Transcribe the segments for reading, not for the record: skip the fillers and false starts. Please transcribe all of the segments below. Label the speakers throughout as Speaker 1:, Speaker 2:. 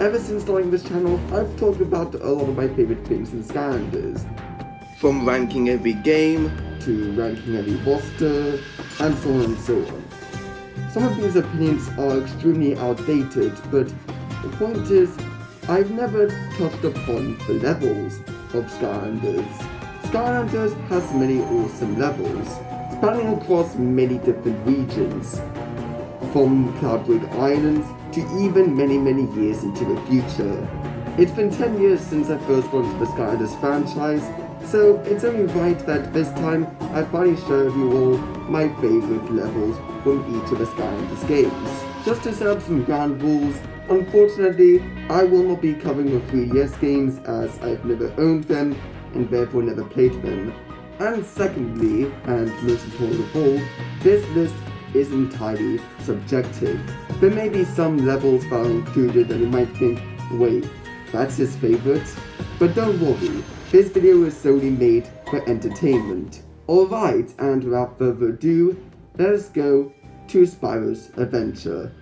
Speaker 1: Ever since starting this channel, I've talked about a lot of my favorite things in Skylanders. From ranking every game, to ranking every roster, and so on and so on. Some of these opinions are extremely outdated, but the point is, I've never touched upon the levels of Skylanders. Skylanders has many awesome levels, spanning across many different regions, from Cloudbreak Islands to even many years into the future. It's been 10 years since I first got into the Skylanders franchise, so it's only right that this time I finally show you all my favorite levels from each of the Skylanders games. Just to set up some ground rules, unfortunately, I will not be covering the 3DS games as I've never owned them and therefore never played them. And secondly, and most important of all, this list is entirely subjective. There may be some levels that are included that you might think, wait, that's his favorite? But don't worry, this video is solely made for entertainment. Alright, and without further ado, let us go to Spyro's adventure.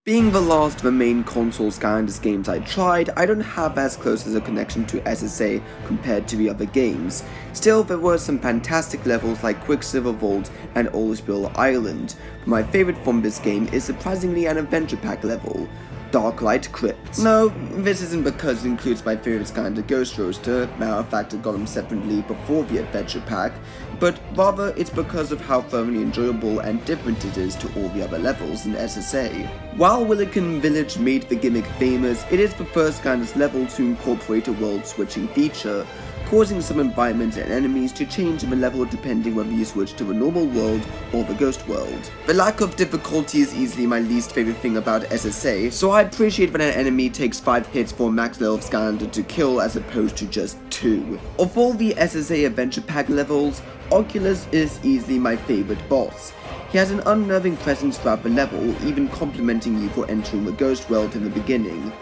Speaker 1: Being the last of the main console Skylanders games I tried, I don't have as close as a connection to SSA compared to the other games. Still, there were some fantastic levels like Quicksilver Vault and Oldsville Island, but my favourite from this game is surprisingly an adventure pack level, Darklight Crypt. No, this isn't because it includes my favourite Skylander Ghost Roaster, matter of fact I got them separately before the adventure pack, but rather it's because of how thoroughly enjoyable and different it is to all the other levels in SSA. While Willikin Village made the gimmick famous, it is the first Skylanders level to incorporate a world switching feature, causing some environments and enemies to change in the level depending whether you switch to the normal world or the ghost world. The lack of difficulty is easily my least favorite thing about SSA, so I appreciate when an enemy takes 5 hits for a max level of Skylander to kill as opposed to just 2. Of all the SSA adventure pack levels, Oculus is easily my favorite boss. He has an unnerving presence throughout the level, even complimenting you for entering the ghost world in the beginning.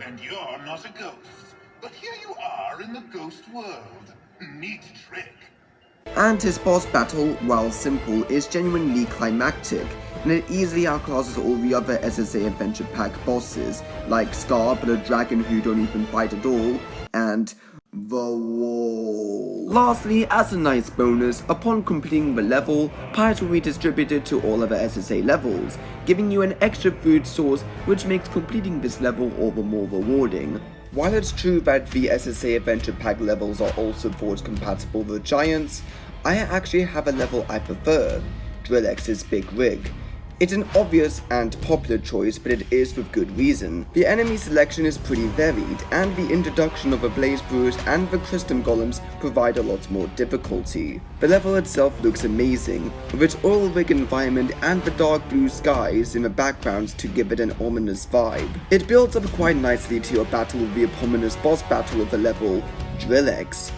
Speaker 2: And you're not a ghost. But here you are in the ghost world. Neat trick.
Speaker 1: And his boss battle, while simple, is genuinely climactic, and it easily outclasses all the other SSA Adventure Pack bosses, like Scar but a dragon who don't even fight at all, and the wall. Lastly, as a nice bonus, upon completing the level, pies will be distributed to all other SSA levels, giving you an extra food source which makes completing this level all the more rewarding. While it's true that the SSA Adventure Pack levels are also forward compatible with Giants, I actually have a level I prefer, Drillex's Big Rig. It's an obvious and popular choice, but it is with good reason. The enemy selection is pretty varied, and the introduction of the Blaze Brewers and the Crystal Golems provide a lot more difficulty. The level itself looks amazing, with its oil rig environment and the dark blue skies in the background to give it an ominous vibe. It builds up quite nicely to your battle with the eponymous boss battle of the level, Drillex.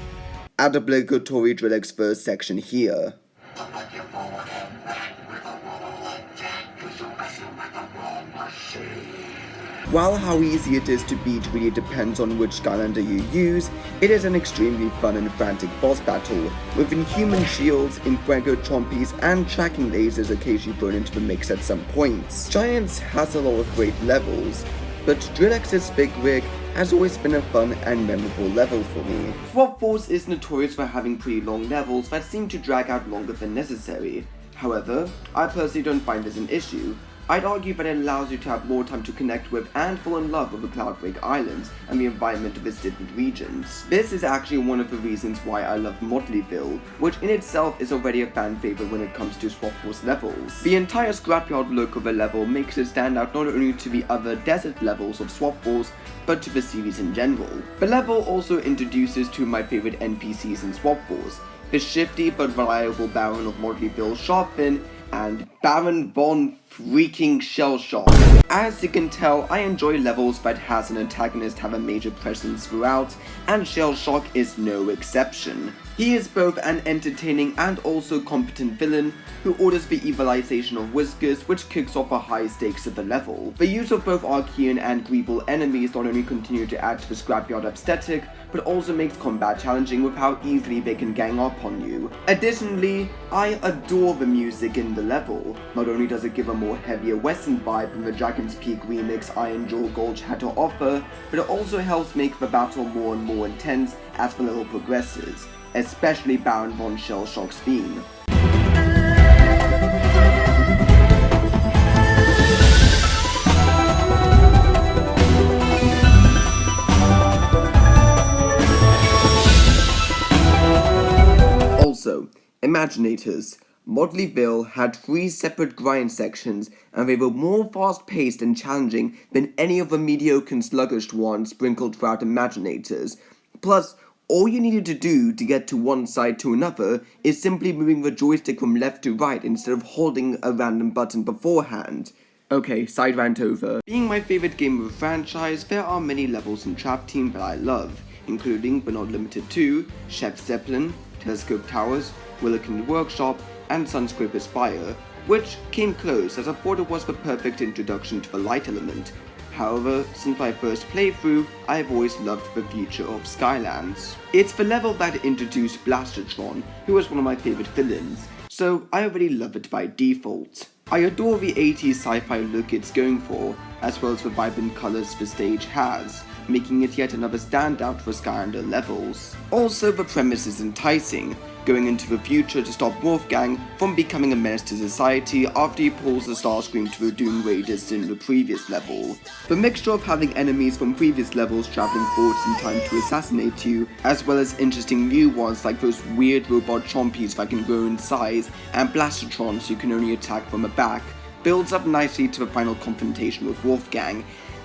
Speaker 1: Add obligatory Drillex first section here. While how easy it is to beat really depends on which Skylander you use, it is an extremely fun and frantic boss battle, with inhuman shields, Infuego Chompies, and tracking lasers occasionally thrown into the mix at some points. Giants has a lot of great levels, but Drillex's Big Rig has always been a fun and memorable level for me. Swap Force is notorious for having pretty long levels that seem to drag out longer than necessary. However, I personally don't find this an issue. I'd argue that it allows you to have more time to connect with and fall in love with the Cloudbreak Islands and the environment of its different regions. This is actually one of the reasons why I love Motleyville, which in itself is already a fan favorite when it comes to Swap Force levels. The entire scrapyard look of the level makes it stand out not only to the other desert levels of Swap Force, but to the series in general. The level also introduces two of my favorite NPCs in Swap Force, the shifty but reliable Baron of Motleyville, Sharpfin, and Baron Von freaking Shellshock. As you can tell, I enjoy levels that has an antagonist have a major presence throughout, and Shellshock is no exception. He is both an entertaining and also competent villain who orders the evilization of Whiskers, which kicks off the high stakes of the level. The use of both Archean and Greeble enemies not only continue to add to the scrapyard aesthetic, but also makes combat challenging with how easily they can gang up on you. Additionally, I adore the music in the level. Not only does it give a more heavier western vibe than the Dragon's Peak remix Iron Jaw Gulch had to offer, but it also helps make the battle more and more intense as the level progresses, especially Baron von Shellshock's theme. Also, Imaginators. Modleyville had 3 separate grind sections, and they were more fast-paced and challenging than any of the mediocre and sluggish ones sprinkled throughout Imaginators. Plus, all you needed to do to get to one side to another is simply moving the joystick from left to right instead of holding a random button beforehand. Okay, side rant over. Being my favorite game of the franchise, there are many levels in Trap Team that I love, including but not limited to Chef Zeppelin, Telescope Towers, Willikin Workshop, and Sunscraper Spire, which came close as I thought it was the perfect introduction to the light element. However, since my first playthrough, I have always loved the future of Skylands. It's the level that introduced Blastertron, who was one of my favorite villains, so I already love it by default. I adore the 80s sci-fi look it's going for, as well as the vibrant colours the stage has, making it yet another standout for Skylander levels. Also, the premise is enticing, going into the future to stop Wolfgang from becoming a menace to society after he pulls the Starscream to the Doom Raiders in the previous level. The mixture of having enemies from previous levels travelling forwards in time to assassinate you, as well as interesting new ones like those weird robot chompies that can grow in size, and Blastertrons you can only attack from the back, builds up nicely to the final confrontation with Wolfgang,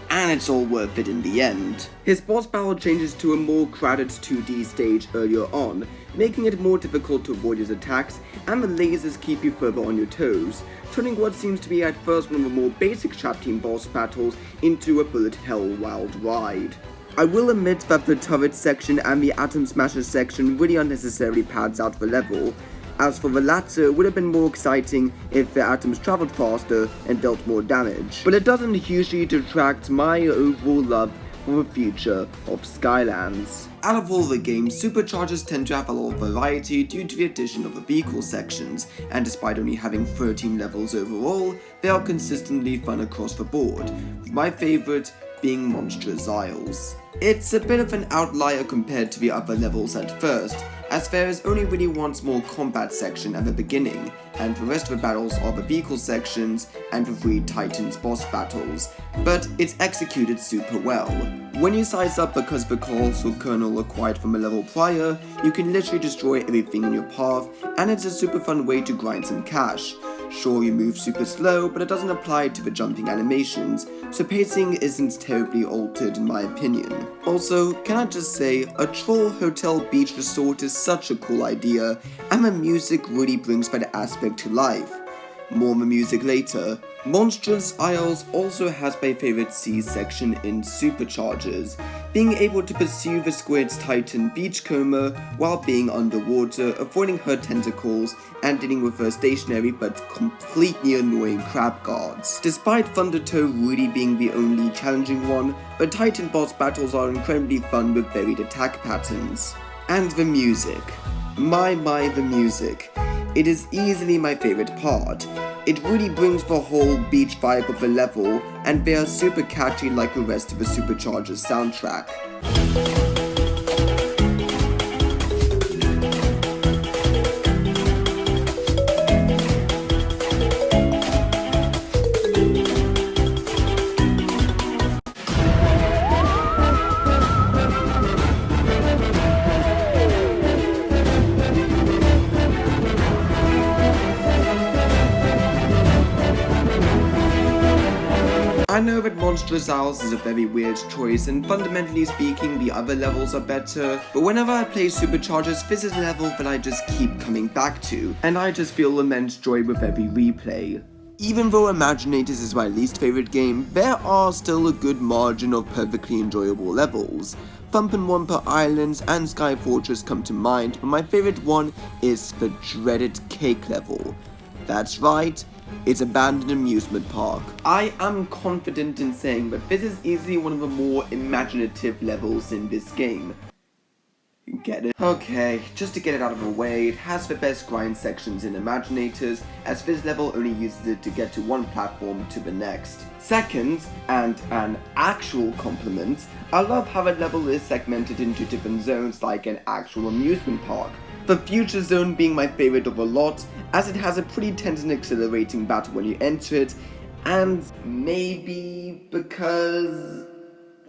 Speaker 1: and it's all worth it in the end. His boss battle changes to a more crowded 2D stage earlier on, making it more difficult to avoid his attacks, and the lasers keep you further on your toes, turning what seems to be at first one of the more basic Trap Team boss battles into a bullet hell wild ride. I will admit that the turret section and the Atom Smasher section really unnecessarily pads out the level. As for the latter, it would have been more exciting if the atoms travelled faster and dealt more damage, but it doesn't hugely detract my overall love for the future of Skylands. Out of all the games, SuperChargers tend to have a lot of variety due to the addition of the vehicle sections, and despite only having 13 levels overall, they are consistently fun across the board, with my favourite being Monstrous Isles. It's a bit of an outlier compared to the other levels at first, as there is only really one small combat section at the beginning, and the rest of the battles are the vehicle sections and the 3 Titans boss battles, but it's executed super well. When you size up because the colossal kernel acquired from a level prior, you can literally destroy everything in your path, and it's a super fun way to grind some cash. Sure, you move super slow, but it doesn't apply to the jumping animations, so pacing isn't terribly altered in my opinion. Also, can I just say, a troll hotel beach resort is such a cool idea, and the music really brings that aspect to life. More on the music later. Monstrous Isles also has my favorite sea section in SuperChargers, being able to pursue the squid's Titan Beachcomber while being underwater, avoiding her tentacles, and dealing with her stationary but completely annoying crab guards. Despite Thundertoe really being the only challenging one, the Titan boss battles are incredibly fun with varied attack patterns. And the music. The music. It is easily my favorite part. It really brings the whole beach vibe of the level, and they are super catchy like the rest of the SuperChargers soundtrack. I know that Monstrous Isles is a very weird choice, and fundamentally speaking the other levels are better, but whenever I play SuperChargers, this is a level that I just keep coming back to, and I just feel immense joy with every replay. Even though Imaginators is my least favourite game, there are still a good margin of perfectly enjoyable levels. Thump and Wumper Islands and Sky Fortress come to mind, but my favourite one is the dreaded cake level. That's right, it's Abandoned Amusement Park. I am confident in saying that this is easily one of the more imaginative levels in this game. Get it? Okay, just to get it out of the way, it has the best grind sections in Imaginators, as this level only uses it to get to one platform to the next. Second, and an actual compliment, I love how the level is segmented into different zones like an actual amusement park. The future zone being my favorite of the lot, as it has a pretty tense and exhilarating battle when you enter it, and maybe because,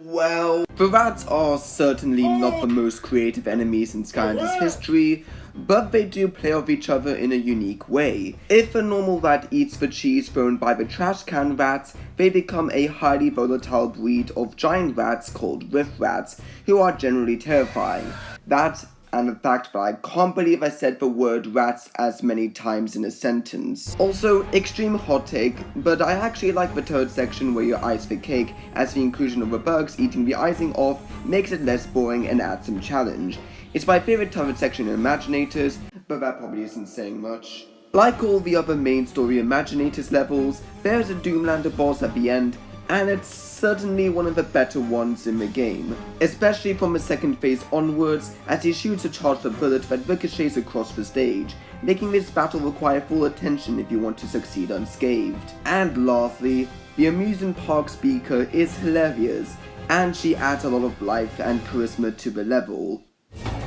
Speaker 1: well, the rats are certainly not the most creative enemies in Skylanders history, but they do play off each other in a unique way. If a normal rat eats the cheese thrown by the trash can rats, they become a highly volatile breed of giant rats called riff rats, who are generally terrifying. That, and the fact that I can't believe I said the word rats as many times in a sentence. Also, extreme hot take, but I actually like the third section where you ice the cake, as the inclusion of the bugs eating the icing off makes it less boring and adds some challenge. It's my favorite third section in Imaginators, but that probably isn't saying much. Like all the other main story Imaginators levels, there's a Doomlander boss at the end, and it's certainly one of the better ones in the game, especially from the second phase onwards, as he shoots a charged bullet that ricochets across the stage, making this battle require full attention if you want to succeed unscathed. And lastly, the amusement park speaker is hilarious, and she adds a lot of life and charisma to the level.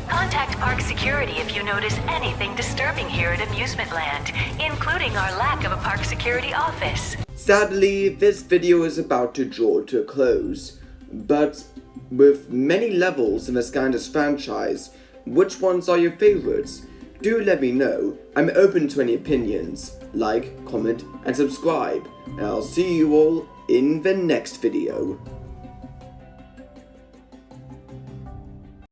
Speaker 3: Contact park security if you notice anything disturbing here at Amusement Land, including our lack of a park security office.
Speaker 1: Sadly, this video is about to draw to a close, but with many levels in the Skylanders franchise, which ones are your favorites? Do let me know. I'm open to any opinions. Like, comment, and subscribe, and I'll see you all in the next video.